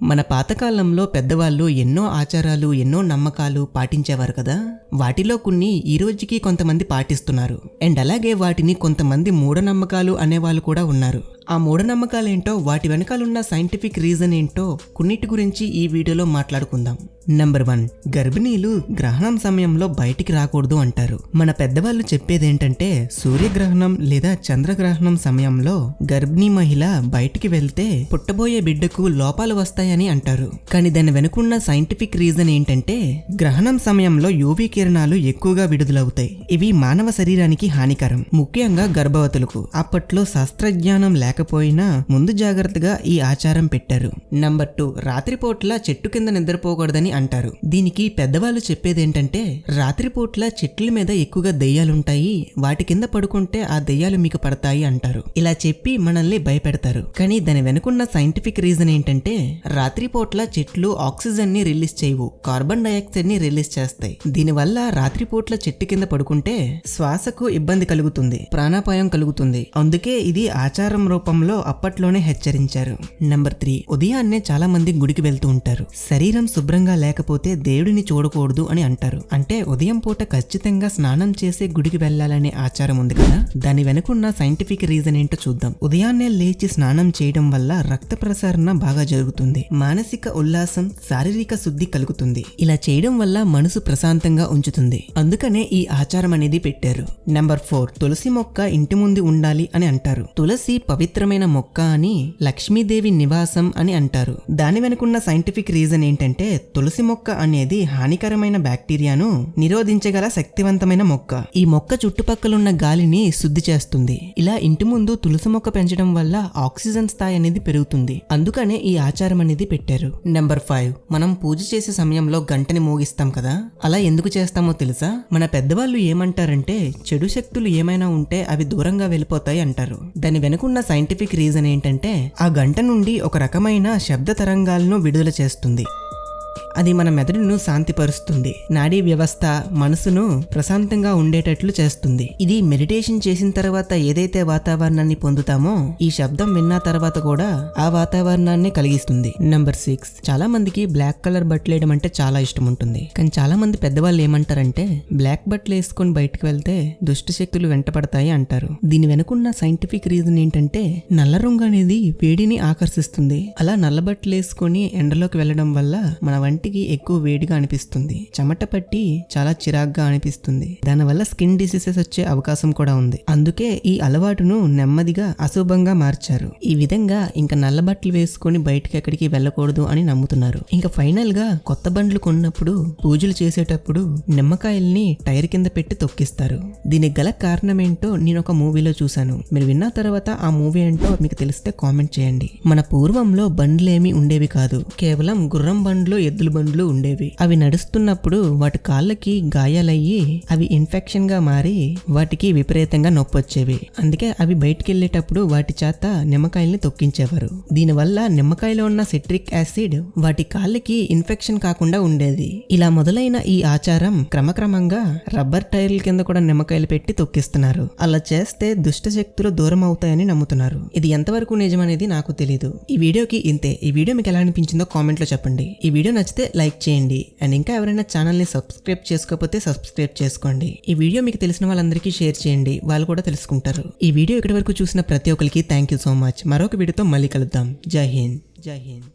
మన పాతకాలంలో పెద్దవాళ్ళు ఎన్నో ఆచారాలు ఎన్నో నమ్మకాలు పాటించేవారు కదా. వాటిలో కొన్ని ఈ రోజుకి కొంతమంది పాటిస్తున్నారు. అండ్ అలాగే వాటిని కొంతమంది మూఢనమ్మకాలు అనేవాళ్ళు కూడా ఉన్నారు. ఆ మూఢనమ్మకాలేంటో, వాటి వెనకాలన్న సైంటిఫిక్ రీజన్ ఏంటో కొన్నిటి గురించి ఈ వీడియోలో మాట్లాడుకుందాం. నెంబర్ 1, గర్భిణీలు గ్రహణం సమయంలో బయటికి రాకూడదు అంటారు. మన పెద్దవాళ్ళు చెప్పేదేంటంటే, సూర్యగ్రహణం లేదా చంద్రగ్రహణం సమయంలో గర్భిణీ మహిళ బయటికి వెళ్తే పుట్టబోయే బిడ్డకు లోపాలు వస్తాయని అంటారు. కానీ దాని వెనుకున్న సైంటిఫిక్ రీజన్ ఏంటంటే, గ్రహణం సమయంలో యూవీ కిరణాలు ఎక్కువగా విడుదలవుతాయి. ఇవి మానవ శరీరానికి హానికరం, ముఖ్యంగా గర్భవతులకు. అప్పట్లో శాస్త్రజ్ఞానం లేకపోయినా ముందు జాగ్రత్తగా ఈ ఆచారం పెట్టారు. నెంబర్ 2, రాత్రిపూట్ల చెట్టు కింద నిద్రపోకూడదని అంటారు. దీనికి పెద్దవాళ్ళు చెప్పేదేంటంటే, రాత్రిపూట్ల చెట్ల మీద ఎక్కువగా దెయ్యాలుంటాయి, వాటి కింద పడుకుంటే ఆ దెయ్యాలు మీకు పడతాయి అంటారు. ఇలా చెప్పి మనల్ని భయపెడతారు. కానీ దాని వెనుకున్న సైంటిఫిక్ రీజన్ ఏంటంటే, రాత్రిపూట్ల చెట్లు ఆక్సిజన్ ని రిలీజ్ చేయవు, కార్బన్ డైఆక్సైడ్ ని రిలీజ్ చేస్తాయి. దీనివల్ల రాత్రిపూట్ల చెట్టు కింద పడుకుంటే శ్వాసకు ఇబ్బంది కలుగుతుంది, ప్రాణాపాయం కలుగుతుంది. అందుకే ఇది ఆచారం రూపంలో అప్పట్లోనే హెచ్చరించారు. నెంబర్ 3, ఉదయాన్నే చాలా మంది గుడికి వెళ్తూ ఉంటారు. శరీరం శుభ్రంగా లేకపోతే దేవుడిని చూడకూడదు అని అంటారు. అంటే ఉదయం పూట ఖచ్చితంగా స్నానం చేసే గుడికి వెళ్లాలనే ఆచారం ఉంది కదా. దాని వెనుకున్న సైంటిఫిక్ రీజన్ ఏంటో చూద్దాం. ఉదయాన్నే లేచి స్నానం చేయడం వల్ల రక్త ప్రసరణ బాగా జరుగుతుంది, మానసిక ఉల్లాసం, శారీరక శుద్ధి కలుగుతుంది. ఇలా చేయడం వల్ల మనసు ప్రశాంతంగా ఉంచుతుంది. అందుకనే ఈ ఆచారం అనేది పెట్టారు. నెంబర్ 4, తులసి మొక్క ఇంటి ముందు ఉండాలి అని అంటారు. తులసి పవిత్రమైన మొక్క అని, లక్ష్మీదేవి నివాసం అని అంటారు. దాని వెనుకున్న సైంటిఫిక్ రీజన్ ఏంటంటే, తులసి మొక్క అనేది హానికరమైన బ్యాక్టీరియాను నిరోధించగల శక్తివంతమైన మొక్క. ఈ మొక్క చుట్టుపక్కలున్న గాలిని శుద్ధి చేస్తుంది. ఇలా ఇంటి ముందు తులసి మొక్క పెంచడం వల్ల ఆక్సిజన్ స్థాయి అనేది పెరుగుతుంది. అందుకనే ఈ ఆచారం అనేది పెట్టారు. నెంబర్ 5, మనం పూజ చేసే సమయంలో గంటని మోగిస్తాం కదా. అలా ఎందుకు చేస్తామో తెలుసా? మన పెద్దవాళ్ళు ఏమంటారంటే, చెడు శక్తులు ఏమైనా ఉంటే అవి దూరంగా వెళ్ళిపోతాయి అంటారు. దాని వెనుకున్న సైంటిఫిక్ రీజన్ ఏంటంటే, ఆ గంట నుండి ఒక రకమైన శబ్ద తరంగాలను విడుదల చేస్తుంది. అది మన మెదడును శాంతిపరుస్తుంది, నాడీ వ్యవస్థ, మనసును ప్రశాంతంగా ఉండేటట్లు చేస్తుంది. ఇది మెడిటేషన్ చేసిన తర్వాత ఏదైతే వాతావరణాన్ని పొందుతామో, ఈ శబ్దం విన్న తర్వాత కూడా ఆ వాతావరణాన్ని కలిగిస్తుంది. నెంబర్ 6, చాలా మందికి బ్లాక్ కలర్ బట్టలు వేయడం అంటే చాలా ఇష్టం ఉంటుంది. కానీ చాలా మంది పెద్దవాళ్ళు ఏమంటారంటే, బ్లాక్ బట్టలు వేసుకొని బయటకు వెళ్తే దుష్ట శక్తులు వెంటపడతాయి అంటారు. దీని వెనుకున్న సైంటిఫిక్ రీజన్ ఏంటంటే, నల్ల రంగు అనేది వేడిని ఆకర్షిస్తుంది. అలా నల్ల బట్టలు వేసుకొని ఎండలోకి వెళ్లడం వల్ల మన వంటికి ఎక్కువ వేడిగా అనిపిస్తుంది, చెమట పట్టి చాలా చిరాగ్గా అనిపిస్తుంది. దానివల్ల స్కిన్ డిసీజెస్ వచ్చే అవకాశం కూడా ఉంది. అందుకే ఈ అలవాటును నెమ్మదిగా అశుభంగా మార్చారు. ఈ విధంగా ఇంకా నల్ల బట్టలు వేసుకొని బయటకి ఎక్కడికి వెళ్ళకూడదు అని నమ్ముతున్నారు. ఇంకా ఫైనల్ గా కొత్త బండ్లు కొన్నప్పుడు, పూజలు చేసేటప్పుడు నిమ్మకాయల్ని టైర్ కింద పెట్టి తొక్కిస్తారు. దీనికి గల కారణం ఏంటో నేను ఒక మూవీలో చూశాను. మీరు విన్న తర్వాత ఆ మూవీ ఏంటో మీకు తెలిస్తే కామెంట్ చేయండి. మన పూర్వంలో బండ్లేమి ఉండేవి కాదు, కేవలం గుర్రం బండ్లు, ఎద్దుల బండ్లు ఉండేవి. అవి నడుస్తున్నప్పుడు వాటి కాళ్ళకి గాయాలయ్యి అవి ఇన్ఫెక్షన్ గా మారి వాటికి విపరీతంగా నొప్పి వచ్చేవి. అందుకే అవి బయటికి వెళ్ళేటప్పుడు వాటి చేత నిమ్మకాయల్ని తొక్కించేవారు. దీనివల్ల నిమ్మకాయలో ఉన్న సిట్రిక్ యాసిడ్ వాటి కాళ్ళకి ఇన్ఫెక్షన్ కాకుండా ఉండేది. ఇలా మొదలైన ఈ ఆచారం క్రమక్రమంగా రబ్బర్ టైర్ల కింద కూడా నిమ్మకాయలు పెట్టి తొక్కిస్తున్నారు. అలా చేస్తే దుష్ట శక్తులు దూరం అవుతాయని నమ్ముతున్నారు. ఇది ఎంతవరకు నిజమనేది నాకు తెలియదు. ఈ వీడియోకి ఇంతే. ఈ వీడియో మీకు ఎలా అనిపించిందో కామెంట్ లో చెప్పండి. ఈ వీడియో నచ్చితే లైక్ చేయండి. అండ్ ఇంకా ఎవరైనా ఛానల్ ని సబ్స్క్రైబ్ చేసుకోకపోతే సబ్స్క్రైబ్ చేసుకోండి. ఈ వీడియో మీకు తెలిసిన వాళ్ళందరికీ షేర్ చేయండి, వాళ్ళు కూడా తెలుసుకుంటారు. ఈ వీడియో ఇక్కడి వరకు చూసిన ప్రతి ఒక్కరికి థ్యాంక్ యూ సో మచ్. మరొక వీడియోతో మళ్ళీ కలుద్దాం. జై హింద్. జై హింద్.